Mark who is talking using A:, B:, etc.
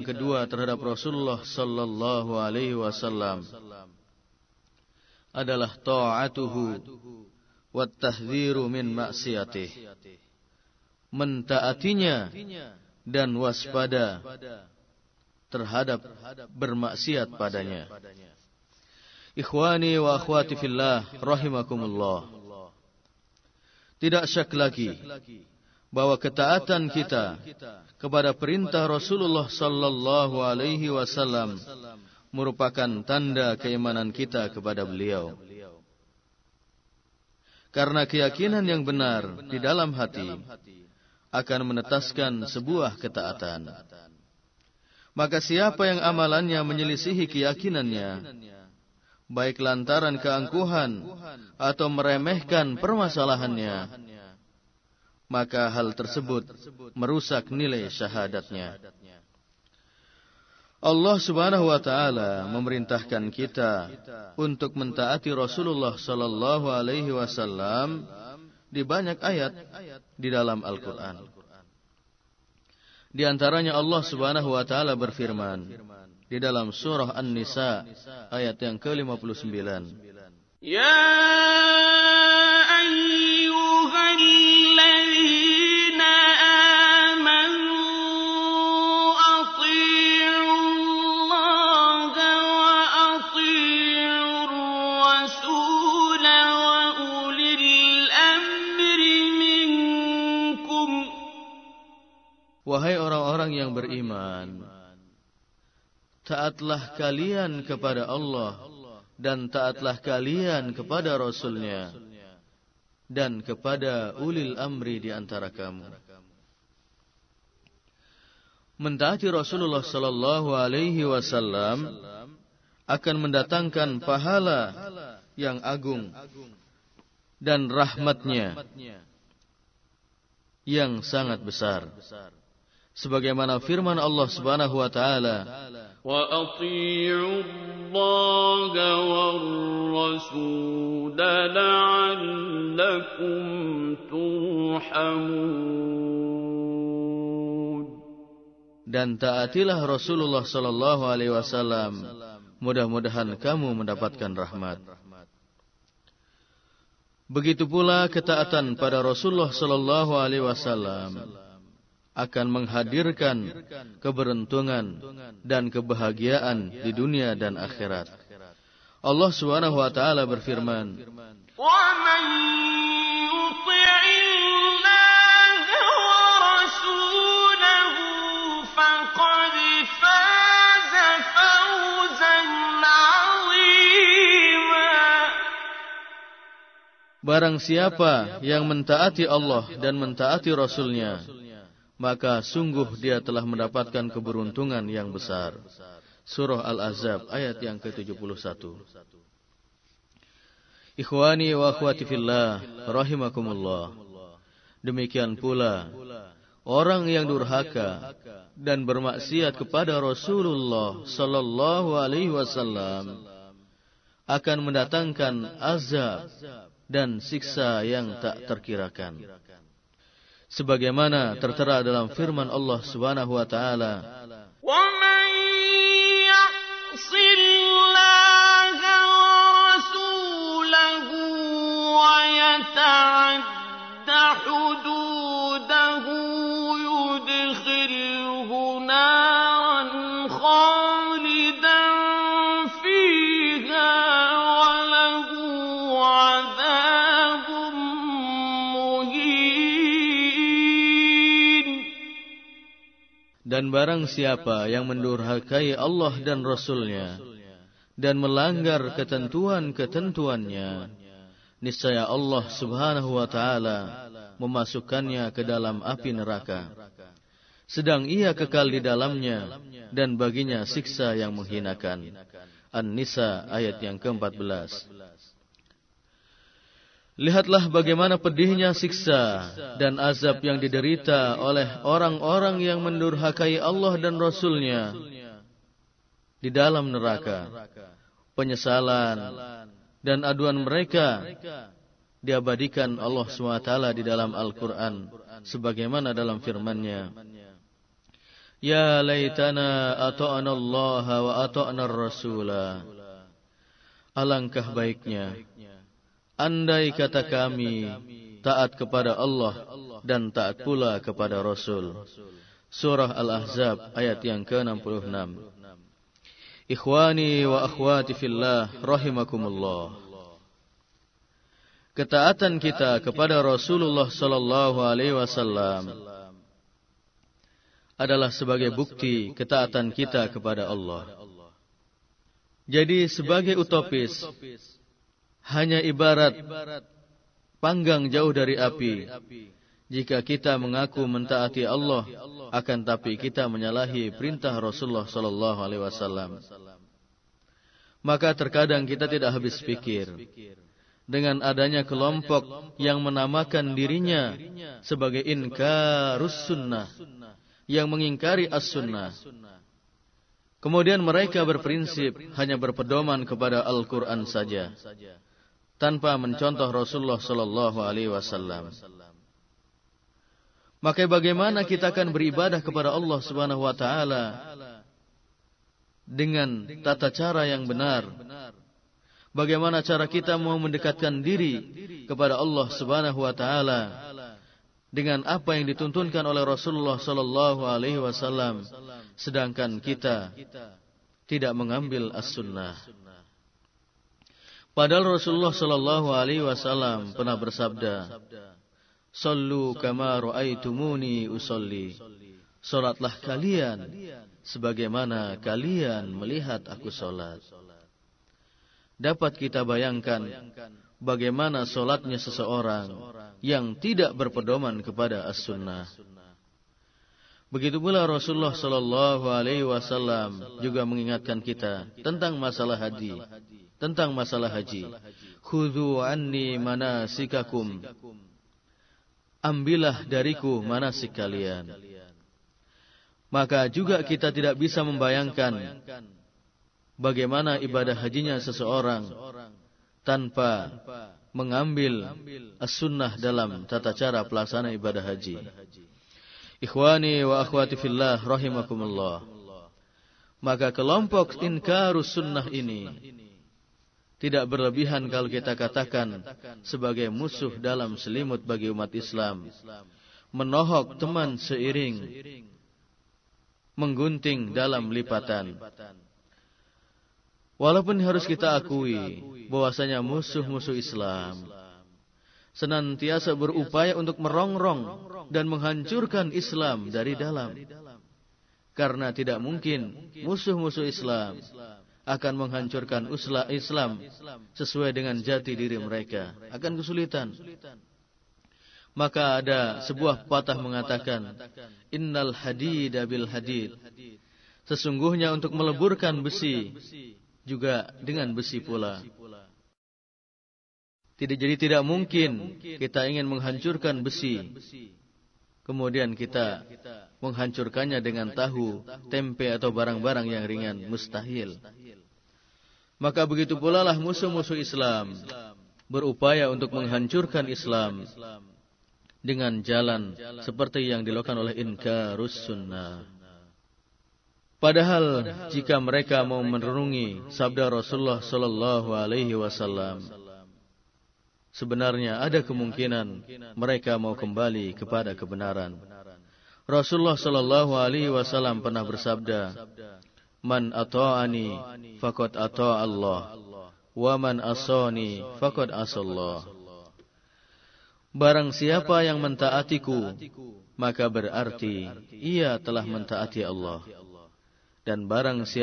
A: kedua terhadap Rasulullah sallallahu alaihi wasallam adalah ta'atuhu wat tahdhiru min maksiatih. Mentaatinya dan waspada terhadap bermaksiat padanya. Ikhwani wa akhwati fillah rahimakumullah. Tidak syak lagi bahwa ketaatan kita kepada perintah Rasulullah sallallahu alaihi wasallam merupakan tanda keimanan kita kepada beliau. Karena keyakinan yang benar di dalam hati akan menetaskan sebuah ketaatan. Maka siapa yang amalannya menyelisihi keyakinannya, baik lantaran keangkuhan atau meremehkan permasalahannya, maka hal tersebut merusak nilai syahadatnya. Allah Subhanahu wa taala memerintahkan kita untuk mentaati Rasulullah sallallahu alaihi wasallam di banyak ayat di dalam Al-Qur'an. Di antaranya Allah Subhanahu wa taala berfirman di dalam surah An-Nisa ayat yang ke-59.
B: Ya ayyuhalladzina amanu athi'ullaha wa athi'ur rasul wa ulil amri minkum.
A: Wahai orang-orang yang beriman, taatlah kalian kepada Allah dan taatlah kalian kepada Rasul-Nya dan kepada ulil amri di antara kamu. Mentaati Rasulullah sallallahu alaihi wasallam akan mendatangkan pahala yang agung dan rahmat-Nya yang sangat besar. Sebagaimana firman Allah Subhanahu wa taala,
B: wa athi'u Allaha war rasul la'allakum turhamun.
A: Dan taatilah Rasulullah sallallahu alaihi wasallam, mudah-mudahan kamu mendapatkan rahmat. Begitu pula ketaatan pada Rasulullah sallallahu alaihi wasallam akan menghadirkan keberuntungan dan kebahagiaan di dunia dan akhirat. Allah Subhanahu wa taala berfirman,
B: "Wa man yuti'illaha wa rasulahu faqad faza fawzan 'azima."
A: Barang siapa yang mentaati Allah dan mentaati Rasul-Nya, maka sungguh dia telah mendapatkan keberuntungan yang besar. Surah Al-Ahzab ayat yang ke-71. Ikhwani wa akhwati fillah rahimakumullah. Demikian pula orang yang durhaka dan bermaksiat kepada Rasulullah sallallahu alaihi wasallam akan mendatangkan azab dan siksa yang tak terkirakan. Sebagaimana tertera dalam firman Allah Subhanahu wa taala,
B: "Wa man ya'sillaha wa rasulahu wa yata'adda hududahu yudkhilhu naran khalidan fiha wa lahu 'adzabun
A: dan barang siapa yang mendurhakai Allah dan Rasul-Nya dan melanggar ketentuan-ketentuannya, niscaya Allah Subhanahu wa taala memasukkannya ke dalam api neraka, sedang ia kekal di dalamnya dan baginya siksa yang menghinakan. An-Nisa ayat yang ke-14. Lihatlah bagaimana pedihnya siksa dan azab yang diderita oleh orang-orang yang mendurhakai Allah dan Rasul-Nya di dalam neraka. Penyesalan dan aduan mereka diabadikan Allah SWT di dalam Al-Quran, sebagaimana dalam firman-Nya, Ya laitana ata'na Allah wa ata'na ar-rasula. Alangkah baiknya andai kata kami taat kepada Allah dan taat pula kepada Rasul. Surah Al-Ahzab ayat yang ke-66. Ikhwani wa akhwati fillah rahimakumullah. Ketaatan kita kepada Rasulullah sallallahu alaihi wasallam adalah sebagai bukti ketaatan kita kepada Allah. Jadi sebagai utopis, hanya ibarat panggang jauh dari api. Jika kita mengaku mentaati Allah, akan tapi kita menyalahi perintah Rasulullah sallallahu alaihi wasallam, maka terkadang kita tidak habis pikir dengan adanya kelompok yang menamakan dirinya sebagai inkarus sunnah, yang mengingkari as-sunnah. Kemudian mereka berprinsip hanya berpedoman kepada Al-Quran saja, tanpa mencontoh Rasulullah sallallahu alaihi wasallam. Maka bagaimana kita akan beribadah kepada Allah Subhanahu wa taala dengan tata cara yang benar? Bagaimana cara kita mau mendekatkan diri kepada Allah Subhanahu wa taala dengan apa yang dituntunkan oleh Rasulullah sallallahu alaihi wasallam, sedangkan kita tidak mengambil as-sunnah. Padahal Rasulullah sallallahu alaihi wasallam pernah bersabda, "Shallu kama ra'aitumuni usolli." Salatlah kalian sebagaimana kalian melihat aku salat. Dapat kita bayangkan bagaimana solatnya seseorang yang tidak berpedoman kepada as-sunnah. Begitu pula Rasulullah sallallahu alaihi wasallam juga mengingatkan kita tentang masalah haji. Khudhu anni manasikakum. Ambillah dariku manasik kalian. Maka juga kita tidak bisa membayangkan bagaimana ibadah hajinya seseorang tanpa mengambil as-sunnah dalam tata cara pelaksanaan ibadah haji. Ikhwani wa akhwati fillah rahimakumullah. Maka kelompok inkarus sunnah ini tidak berlebihan kalau kita katakan sebagai musuh dalam selimut bagi umat Islam, menohok teman seiring, menggunting dalam lipatan. Walaupun harus kita akui bahwasanya musuh-musuh Islam senantiasa berupaya untuk merongrong dan menghancurkan Islam dari dalam. Karena tidak mungkin musuh-musuh Islam akan menghancurkan Islam sesuai dengan jati diri mereka. Akan kesulitan. Maka ada sebuah patah mengatakan, "Innal hadida bil hadid." Sesungguhnya untuk meleburkan besi juga dengan besi pula. Jadi tidak mungkin kita ingin menghancurkan besi, kemudian kita menghancurkannya dengan tahu, tempe atau barang-barang yang ringan. Mustahil. Maka begitu pula lah musuh-musuh Islam berupaya untuk menghancurkan Islam dengan jalan seperti yang dilakukan oleh inkarus sunnah. Padahal jika mereka mau merenungi sabda Rasulullah sallallahu alaihi wasallam, sebenarnya ada kemungkinan mereka mau kembali kepada kebenaran. Rasulullah sallallahu alaihi wasallam pernah bersabda, "Man ata'ani faqad ata'a Allah, wa man asani faqad asallah." Barang siapa yang mentaatiku, maka berarti ia telah mentaati Allah. Dan barang siapa